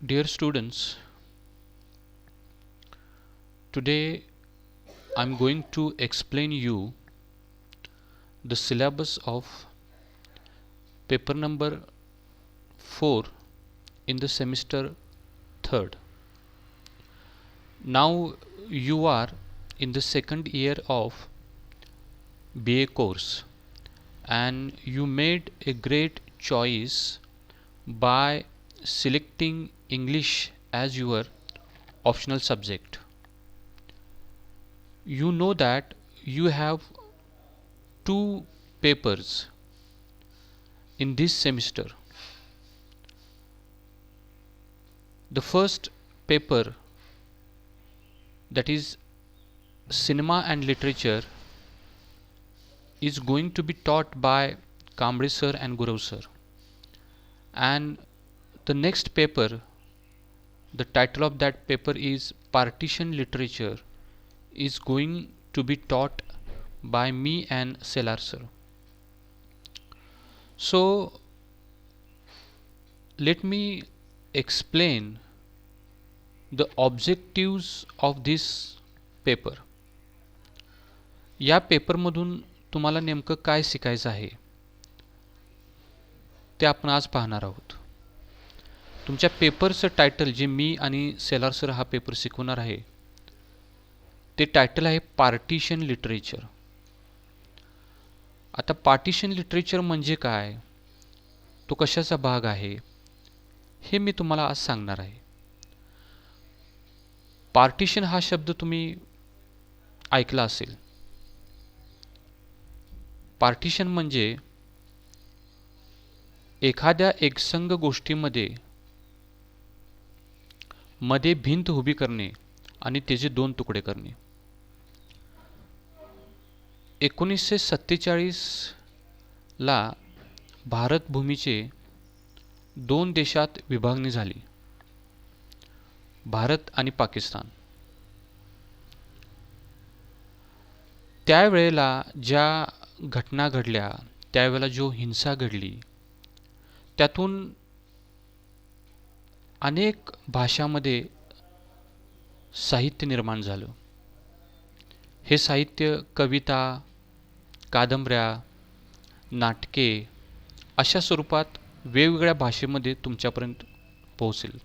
Dear students, today I'm going to explain you the syllabus of paper number 4 in the semester 3rd. Now you are in the second year of BA course and you made a great choice by selecting English as your optional subject. You know that you have two papers in this semester. The first paper, that is cinema and literature, is going to be taught by Kamble sir and Gurav sir, and the next paper, the title of that paper is Partition Literature, is going to be taught by me and Selar sir. So let me explain the objectives of this paper. या पेपरमधून तुम्हाला नेमकं काय शिकायचं आहे ते आपण आज पाहणार आहोत. तुमच्या पेपरचं टायटल जे मी आणि सेलार सर हा पेपर शिकवणार आहे ते टायटल आहे पार्टिशन लिटरेचर. आता पार्टिशन लिटरेचर म्हणजे काय, तो कशाचा भाग आहे, हे मी तुम्हाला आज सांगणार आहे. पार्टिशन हा शब्द तुम्ही ऐकला असेल. पार्टिशन म्हणजे एखाद्या एकसंध गोष्टीमध्ये मध्ये भिंत उभी करणे आणि त्याचे दोन तुकडे करणे. 1947 ला भारत भूमीचे दोन देशात विभागणी झाली, भारत आणि पाकिस्तान. त्यावेळेला ज्या घटना घडल्या, त्यावेळेला जो हिंसा घडली, त्यातून अनेक भाषांमध्ये साहित्य निर्माण झालं. हे साहित्य कविता, कादंबऱ्या, नाटके अशा स्वरूपात वेगवेगळ्या भाषेमध्ये तुमच्यापर्यंत पोहोचेल.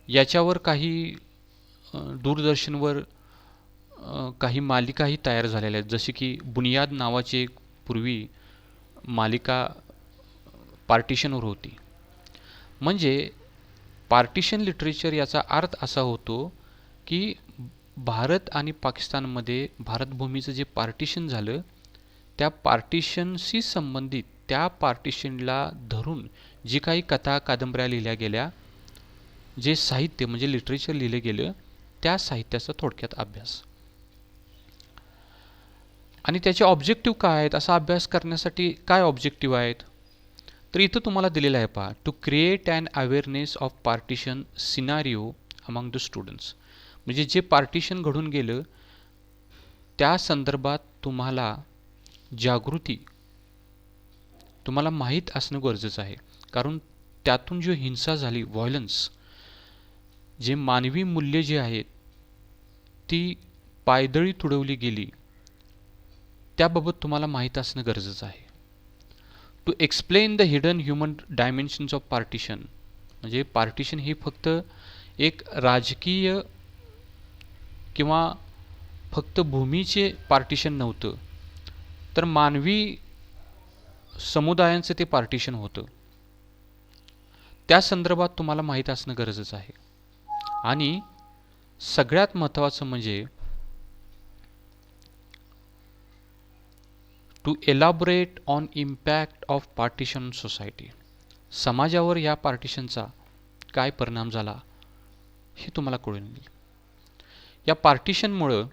याच्यावर काही दूरदर्शनवर काही मालिकाही तयार झालेल्या आहेत, जशी की बुनियाद नावाची एक पूर्वी मालिका पार्टिशनवर होती. म्हणजे पार्टिशन लिटरेचर याचा अर्थ असा होतो की भारत आणि पाकिस्तानमध्ये भारतभूमीचं जे पार्टिशन झालं, त्या पार्टिशनशी संबंधित, त्या पार्टिशनला धरून जी काही कथा कादंबऱ्या लिहिल्या गेल्या, जे साहित्य म्हणजे लिटरेचर लिहिलं गेलं, त्या साहित्याचा थोडक्यात अभ्यास. आणि त्याचे ऑब्जेक्टिव्ह काय आहेत, असा अभ्यास करण्यासाठी काय ऑब्जेक्टिव्ह आहेत, तर इथं तुम्हाला दिलेलं आहे पहा. To create and awareness of partition scenario among the students. म्हणजे जे पार्टिशन घडून गेलं त्या संदर्भात तुम्हाला जागृती, तुम्हाला माहीत असणं गरजेचं आहे. कारण त्यातून जो हिंसा झाली, व्हायलन्स, जे मानवी मूल्य जे आहेत ती पायदळी तुडवली गेली, त्याबाबत तुम्हाला माहीत असणं गरजेचं आहे. To explain the hidden human dimensions of partition. म्हणजे पार्टिशन ही फक्त एक राजकीय किंवा फक्त भूमीचे पार्टिशन नव्हतं, तर मानवी समुदायांचं ते पार्टिशन होतं. त्या संदर्भात तुम्हाला माहीत असणं गरजेचं आहे. आणि सगळ्यात महत्त्वाचं म्हणजे to elaborate on impact of partition society. समाजावर या पार्टिशनचा काय परिणाम झाला हे तुम्हाला कळून येईल. या पार्टिशनमुळं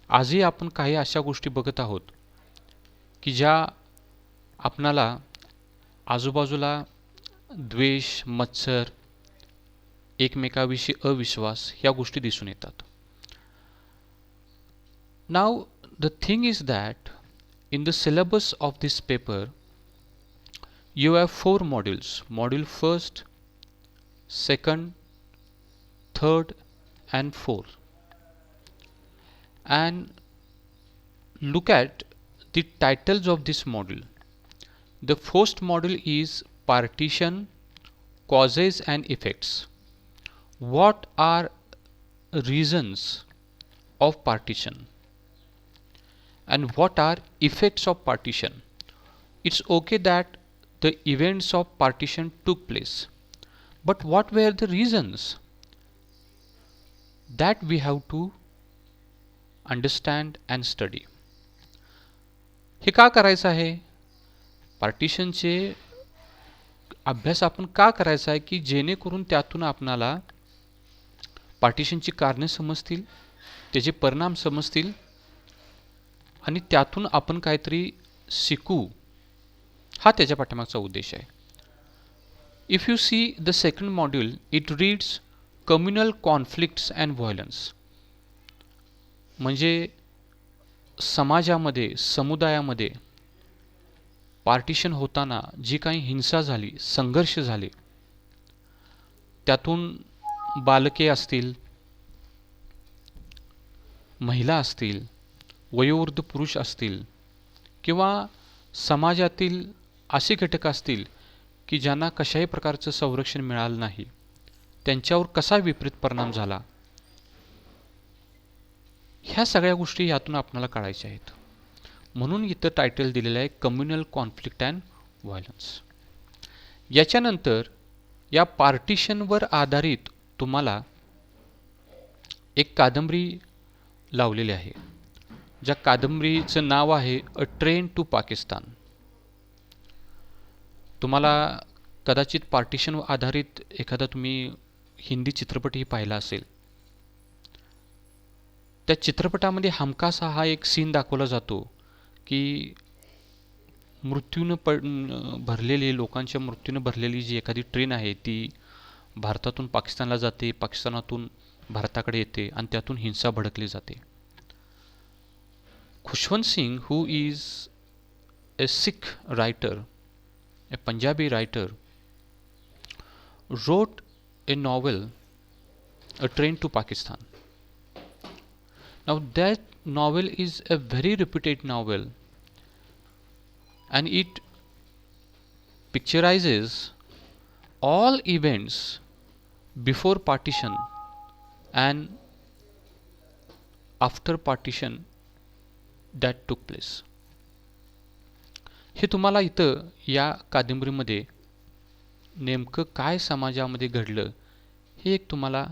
आजही आपण काही अशा गोष्टी बघत आहोत की ज्या आपणाला आजूबाजूला द्वेष, मत्सर, एकमेकाविषयी अविश्वास ह्या गोष्टी दिसून येतात. नाव the thing is that in the syllabus of this paper you have 4 modules. Module first second, third and fourth, and look at the titles of this module. The first module is partition, causes and effects. What are reasons of partition and what are effects of partition? It's okay that the events of partition took place, but what were the reasons? That we have to understand and study. हे का करायचं आहे? पार्टिशनचे अभ्यास आपण का करायचा आहे की जेणेकरून त्यातून आपणाला पार्टिशनची कारणे समजतील, त्याचे परिणाम समजतील आणि त्यातून आपण काहीतरी शिकू, हा त्याच्या पाठीमागचा उद्देश आहे. If you see the second module, it reads communal conflicts and violence. म्हणजे समाजामध्ये, समुदायामध्ये पार्टिशन होताना जी काही हिंसा झाली, संघर्ष झाले, त्यातून बालके असतील, महिला असतील, वयोवृद्ध पुरुष असतील किंवा समाजातील असे घटक असतील की ज्यांना कशाही प्रकारचं संरक्षण मिळालं नाही, त्यांच्यावर कसा विपरीत परिणाम झाला, ह्या सगळ्या गोष्टी यातून आपल्याला कळायच्या आहेत. म्हणून इथं टायटल दिलेलं आहे कम्युनल कॉन्फ्लिक्ट अँड व्हायलन्स. याच्यानंतर या पार्टिशनवर आधारित तुम्हाला एक कादंबरी लावलेली आहे, ज्या कादंबरीचं नाव आहे अ ट्रेन टू पाकिस्तान. तुम्हाला कदाचित पार्टिशन आधारित एखादा तुम्ही हिंदी चित्रपटही पाहिला असेल. त्या चित्रपटामध्ये हमखास हा एक सीन दाखवला जातो की भरलेली, लोकांच्या मृत्यूनं भरलेली जी एखादी ट्रेन आहे ती भारतातून पाकिस्तानला जाते, पाकिस्तानातून भारताकडे येते आणि त्यातून हिंसा भडकली जाते. Khushwant Singh, who is a Sikh writer, a Punjabi writer, wrote a novel, A Train to Pakistan. Now that novel is a very reputed novel and it picturizes all events before partition and after partition that took place. हे तुम्हाला इथं या कादंबरीमध्ये नेमकं काय समाजामध्ये घडलं हे एक तुम्हाला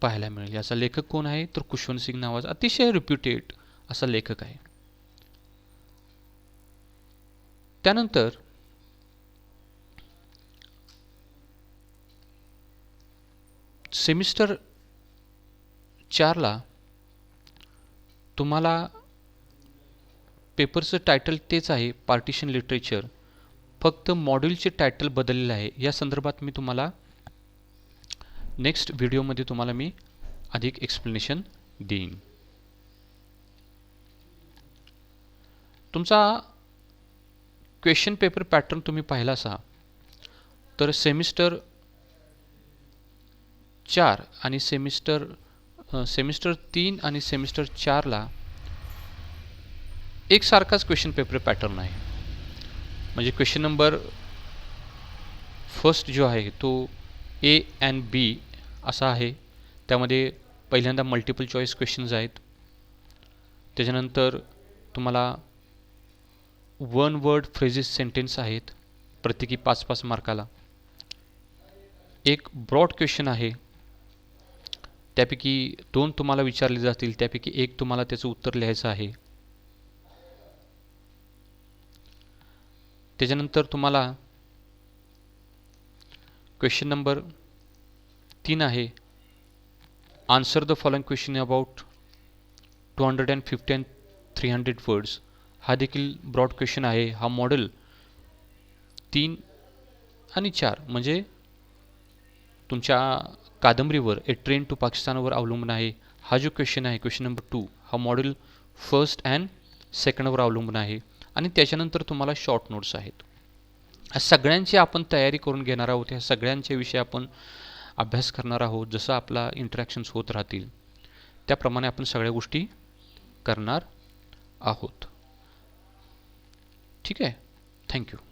पाहायला मिळेल. याचा लेखक कोण आहे तर खुशवंत सिंग नावाचा अतिशय रिप्युटेड असा लेखक आहे. त्यानंतर सेमिस्टर 4ला तुम्हाला पेपरचं टायटल तेच आहे, पार्टिशन लिटरेचर, फक्त मॉड्यूलचे टायटल बदललेलं आहे. या संदर्भात मी तुम्हाला नेक्स्ट व्हिडिओमध्ये तुम्हाला मी अधिक एक्सप्लेनेशन देईन. तुमचा क्वेश्चन पेपर पॅटर्न तुम्ही पाहिला असा तर सेमिस्टर 4 आणि सेमिस्टर 3 आणि सेमिस्टर 4ला एकसारखाच क्वेश्चन पेपर पॅटर्न आहे. म्हणजे क्वेश्चन नंबर फर्स्ट जो आहे तो ए अँड बी असा आहे. त्यामध्ये पहिल्यांदा मल्टिपल चॉईस क्वेश्चन्स आहेत. त्याच्यानंतर तुम्हाला वन वर्ड फ्रेजेस सेंटेन्स आहेत, प्रत्येकी 5-5 मार्काला. एक ब्रॉड क्वेश्चन आहे, त्यापैकी 2 तुम्हाला विचारले जातील, त्यापैकी 1 तुम्हाला त्याचं उत्तर लिहायचं आहे. त्याच्यानंतर तुम्हाला क्वेश्चन नंबर 3 आहे, answer the following question about 250 and 300 words. हा देखील ब्रॉड क्वेश्चन आहे. हा मॉडेल 3 आणि 4 म्हणजे तुमच्या कादंबरीवर ए ट्रेन टू पाकिस्तानवर अवलंबून आहे. हा जो क्वेश्चन आहे क्वेश्चन नंबर 2 हा मॉडेल फर्स्ट अँड सेकंडवर अवलंबून आहे. आणि त्याच्यानंतर तुम्हाला शॉर्ट नोट्स आहेत. ह्या सगळ्यांची आपण तयारी करून घेणार आहोत. ह्या सगळ्यांच्या विषयी आपण अभ्यास करणार आहोत. जसं आपला इंटरॅक्शन्स होत राहतील त्याप्रमाणे आपण सगळ्या गोष्टी करणार आहोत. ठीक आहे. थँक्यू.